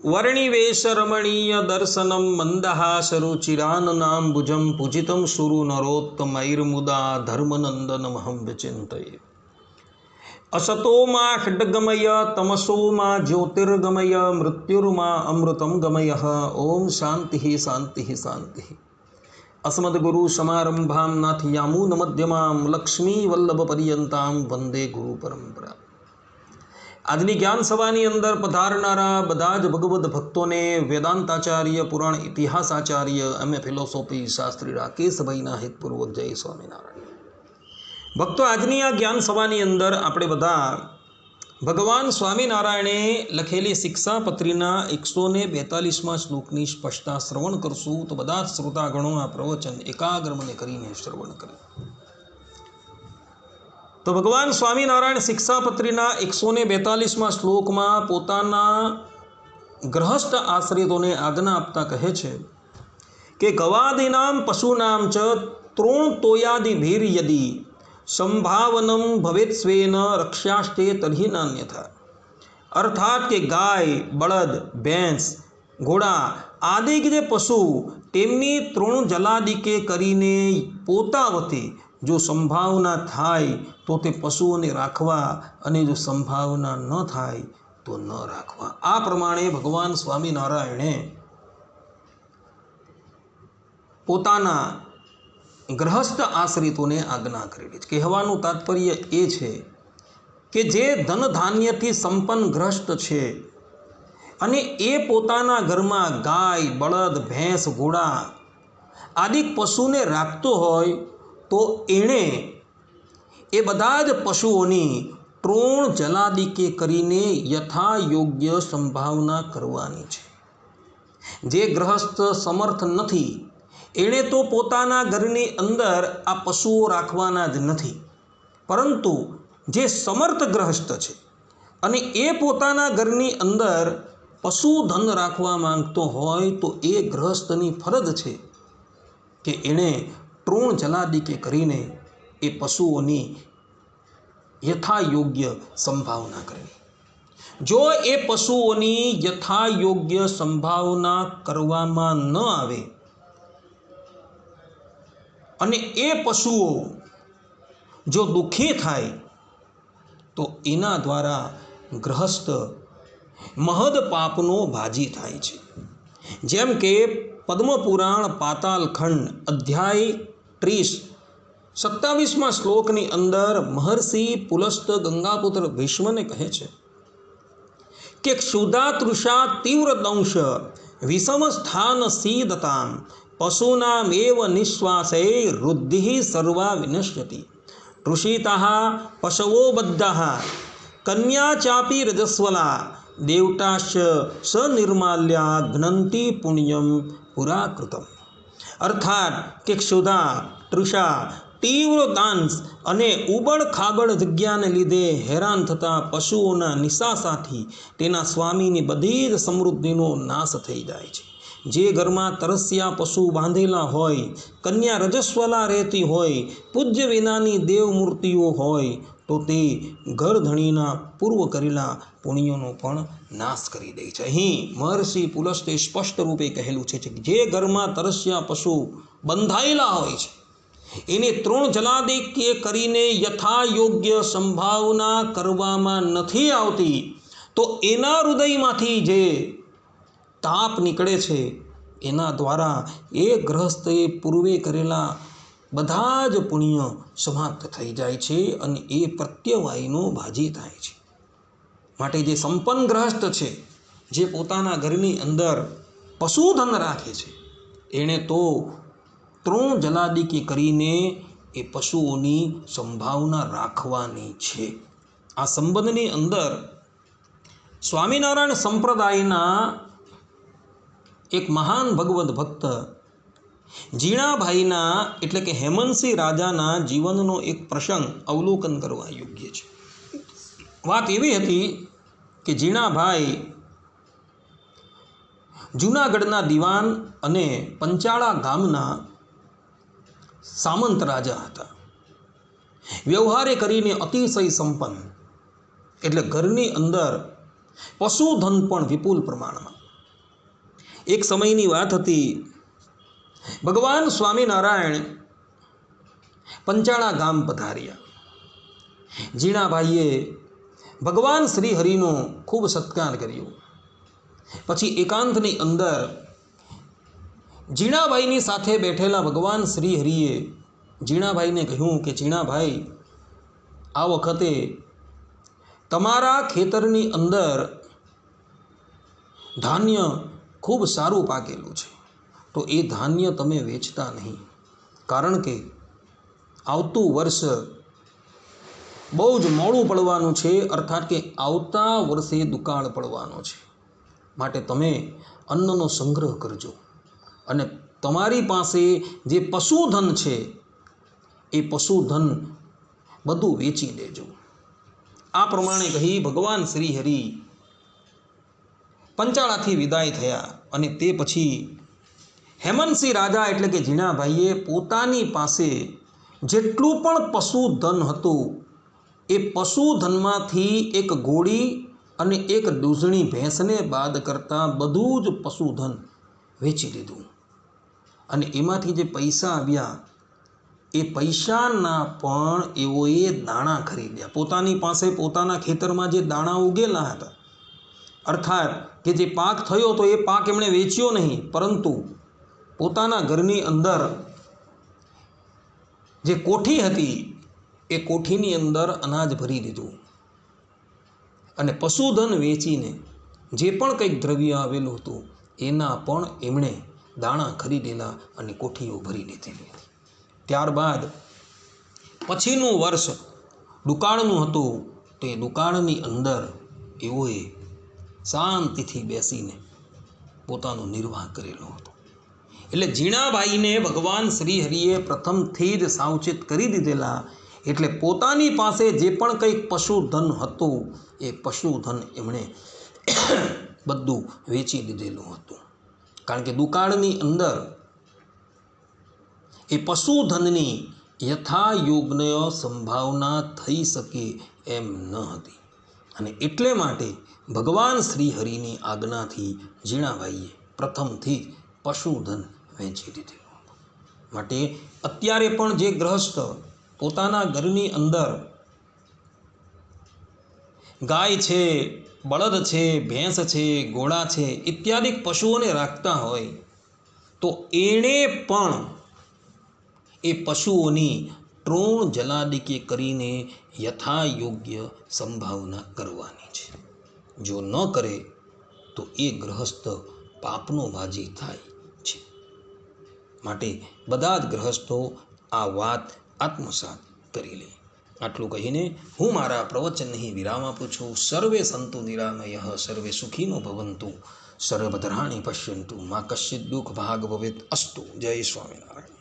वर्णिवेशरमणीय दर्शनम मंदहासरुचिराननाम्बुजं पूजितं सुरु नरोत्तमैर्मुदा धर्मनंदनमहं विचिन्तये। असतो मा खड्गमय तमसो मा ज्योतिर्गमय मृत्युर्मा अमृतं गमय। ओम शांति शांति शांति। अस्मद्गुरु समारंभां नाथयामुनमध्यमां लक्ष्मी वल्लभ पर्यंतां वंदे गुरु परंपरा। આજની જ્ઞાન સભાની અંદર પધારનારા બધા જ ભગવદ્ ભક્તોને વેદાંતાચાર્ય પુરાણ ઇતિહાસાચાર્ય એમએ ફિલોસોફી શાસ્ત્રી રાકેશભાઈના હિતપૂર્વક જય સ્વામિનારાયણ। ભક્તો, આજની આ જ્ઞાન સભાની અંદર આપણે બધા ભગવાન સ્વામિનારાયણે લખેલી શિક્ષાપત્રીના 142મા શ્લોકની સ્પષ્ટતા શ્રવણ કરશું। તો બધા જ શ્રોતાગણો આ પ્રવચન એકાગ્ર મને કરીને શ્રવણ કરે। તો ભગવાન સ્વામિનારાયણ શિક્ષાપત્રીના 142મા શ્લોકમાં પોતાના ગ્રહસ્થ આશ્રિતોને આજ્ઞા આપતા કહે છે કે ગવાદીનામ પશુનામ ચ તૃણતોયાદિભીર યદિ સંભાવનમ ભવેત સ્વેન રક્ષ્યાસ્તે તર્હિ નાન્યથા। અર્થાત કે ગાય, બળદ, ભેંસ, ઘોડા આદિ કે જે પશુ તેમની તૃણ જલાદિકે કરીને પોતા વતી જો સંભાવના થાય તો તે પશુઓને રાખવા અને જો સંભાવના ન થાય તો ન રાખવા। આ પ્રમાણે ભગવાન સ્વામિનારાયણે પોતાના ગ્રહસ્થ આશ્રિતોને આજ્ઞા કરેલી છે। કહેવાનું તાત્પર્ય એ છે કે જે ધન ધાન્યથી સંપન્ન ગ્રસ્ત છે અને એ પોતાના ઘરમાં ગાય, બળદ, ભેંસ, ઘોડા આદિ પશુને રાખતો હોય તો એણે એ બધા જ પશુઓની તૃણ જલાદિકે કરીને યથા યોગ્ય સંભાવના કરવાની છે। જે ગ્રહસ્થ સમર્થ નથી એણે તો પોતાના ઘરની અંદર આ પશુઓ રાખવાના જ નથી, પરંતુ જે સમર્થ ગ્રહસ્થ છે અને એ પોતાના ઘરની અંદર પશુધન રાખવા માંગતો હોય તો એ ગ્રહસ્થની ફરજ છે કે એણે તૃણ જલાદિકે કરીને એ પશુઓની યથાયોગ્ય સંભાવના કરવી। જો એ પશુઓની યથાયોગ્ય સંભાવના કરવામાં ન આવે અને એ પશુઓ જો દુઃખી થાય તો એના દ્વારા ગ્રહસ્થ મહદ પાપનો ભાજી થાય છે। જેમ કે પદ્મપુરાણ પાતાલખંડ અધ્યાય 30 27મા શ્લોકની અંદર મહર્ષિ પુલસ્ત ગંગાપુત્ર ભીષ્મને કહે છે કે ક્ષુધા તૃષા તીવ્ર દંશ વિષમ સ્થાન સીદતામ પશુનામેવ નિશ્વાસે રુદ્ધિ સર્વા વિનશ્યતિ। તૃષિતઃ પશવો બદ્ધઃ કન્યા ચાપી રજસ્વલા દેવતાશ્ચ સનિર્માલ્યા ઘ્નંતિ પુણ્યમ પુરાકૃતમ। અર્થાત કે ક્ષુધા, તૃષા, તીવ્ર દાંશ અને ઉબડ ખાબડ જગ્યાને લીધે હેરાન થતા પશુઓના નિશાસાથી તેના સ્વામીની બધી જ સમૃદ્ધિનો નાશ થઈ જાય છે। જે ઘરમાં તરસ્યા પશુ બાંધેલા હોય, કન્યા રજસ્વલા રહેતી હોય, પૂજ્ય વિનાની દેવ મૂર્તિઓ હોય તો તે ઘરધણીના પૂર્વ કરેલા પુણ્યોનો પણ નાશ કરી દે છે। અહીં મહર્ષિ પુલસ્તે સ્પષ્ટ રૂપે કહેલું છે કે જે ઘરમાં તરસ્યા પશુ બંધાયેલા હોય છે એને તૃણ જલાદિકે કરીને યથાયોગ્ય સંભાવના કરવામાં નથી આવતી તો એના હૃદયમાંથી જે તાપ નીકળે છે એના દ્વારા એ ગ્રહસ્થે પૂર્વે કરેલા બધા જ પુણ્ય સમાપ્ત થઈ જાય છે અને એ પ્રત્યવાયનો ભાજી થાય છે। માટે જે સંપન્ન ગ્રહસ્થ છે, જે પોતાના ઘરની અંદર પશુધન રાખે છે, એણે તો તૃણ જલાદિકે કરીને એ પશુઓની સંભાવના રાખવાની છે। આ સંબંધની અંદર સ્વામિનારાયણ સંપ્રદાયના એક મહાન ભગવદ્ ભક્ત જીણાભાઈના એટલે કે હેમંતસિંહ રાજાના જીવનનો એક પ્રસંગ અવલોકન કરવા યોગ્ય છે। વાત એવી હતી કે જીણાભાઈ જૂનાગઢના દિવાન અને પંચાળા ગામના સામંત રાજા હતા। વ્યવહારે કરીને અતિશય સંપન્ન, એટલે ઘરની અંદર પશુધન પણ વિપુલ પ્રમાણમાં। એક સમયની વાત હતી, ભગવાન સ્વામિનારાયણ પંચાળા ગામ પધાર્યા. જીણાભાઈએ ભગવાન શ્રી હરિનો ખૂબ સત્કાર કર્યો. પછી એકાંતની અંદર જીણાભાઈની સાથે બેઠેલા ભગવાન શ્રી હરિએ જીણાભાઈને કહ્યું કે જીણાભાઈ, આ વખતે તમારા ખેતરની અંદર ધાન્ય ખૂબ સારું પાકેલું છે, તો એ ધાન્ય તમે વેચતા નહીં, કારણ કે આવતું વર્ષ બહુ જ મોડું પડવાનું છે, અર્થાત કે આવતા વર્ષે દુકાળ પડવાનો છે. માટે તમે અન્નનો સંગ્રહ કરજો અને તમારી પાસે જે પશુધન છે એ પશુધન બધું વેચી દેજો. આ પ્રમાણે કહી ભગવાન શ્રી હરિ પંચાળાથી વિદાય થયા. અને તે પછી હેમંતસિંહ રાજા એટલે કે જીણાભાઈએ પોતાની પાસે જેટલું પણ પશુધન હતું એ પશુધનમાંથી એક ઘોડી અને એક દૂધણી ભેંસને બાદ કરતાં બધું જ પશુધન વેચી દીધું. અને એમાંથી જે પૈસા આવ્યા એ પૈસાના પણ એઓએ દાણા ખરીદ્યા. પોતાની પાસે પોતાના ખેતરમાં જે દાણા ઉગેલા હતા, અર્થાત કે જે પાક થયો તો એ પાક એમણે વેચ્યો નહીં, પરંતુ પોતાના ઘરની અંદર જે કોઠી હતી એ કોઠીની અંદર અનાજ ભરી દીધું. અને પશુધન વેચીને જે પણ કંઈક દ્રવ્ય આવેલું હતું એના પણ એમણે દાણા ખરીદેલા અને કોઠીઓ ભરી લીધેલી. ત્યારબાદ પછીનું વર્ષ દુકાળનું હતું. તે દુકાળની અંદર એઓએ શાંતિથી બેસીને પોતાનો નિર્વાહ કરેલો હતો. એટલે જીણાભાઈને ભગવાન શ્રી હરિએ પ્રથમથી જ સાવચેત કરી દીધેલા. એટલે પોતાની પાસે જે પણ કંઈક પશુધન હતું એ પશુધન એમણે બધું વેચી દીધેલું હતું. કારણ કે દુકાળની અંદર એ પશુધનની યથાયોગ્ય સંભાવના થઈ શકે એમ ન હતી. અને એટલે માટે ભગવાન શ્રી હરિની આજ્ઞાથી જીણાભાઈએ પ્રથમથી પશુધન વેચી દીધેલું હતું. માટે અત્યારે પણ જે ગ્રહસ્થ પોતાના ઘરની અંદર ગાય છે, બળદ છે, ભેંસ છે, ઘોડા છે ઇત્યાદિ પશુઓને રાખતા હોય તો એણે પણ એ પશુઓની ટ્રોણ જલાદિકે કરીને યથાયોગ્ય સંભાવના કરવાની છે. જો ન કરે તો એ ગ્રહસ્થ પાપનો ભાજી થાય છે. માટે બધા જ ગ્રહસ્થો આ વાત આત્મસાત કરી લે. આટલું કહીને હું મારા પ્રવચનની વિરામ આપું છું. સર્વે સંતુ નિરામયઃ, સર્વે સુખીનો ભવંતુ, સર્વભદ્રાણિ પશ્યન્તુ, મા કશ્ચિદ દુઃખ ભાગ ભવેત અસ્તુ. જય સ્વામિનારાયણ.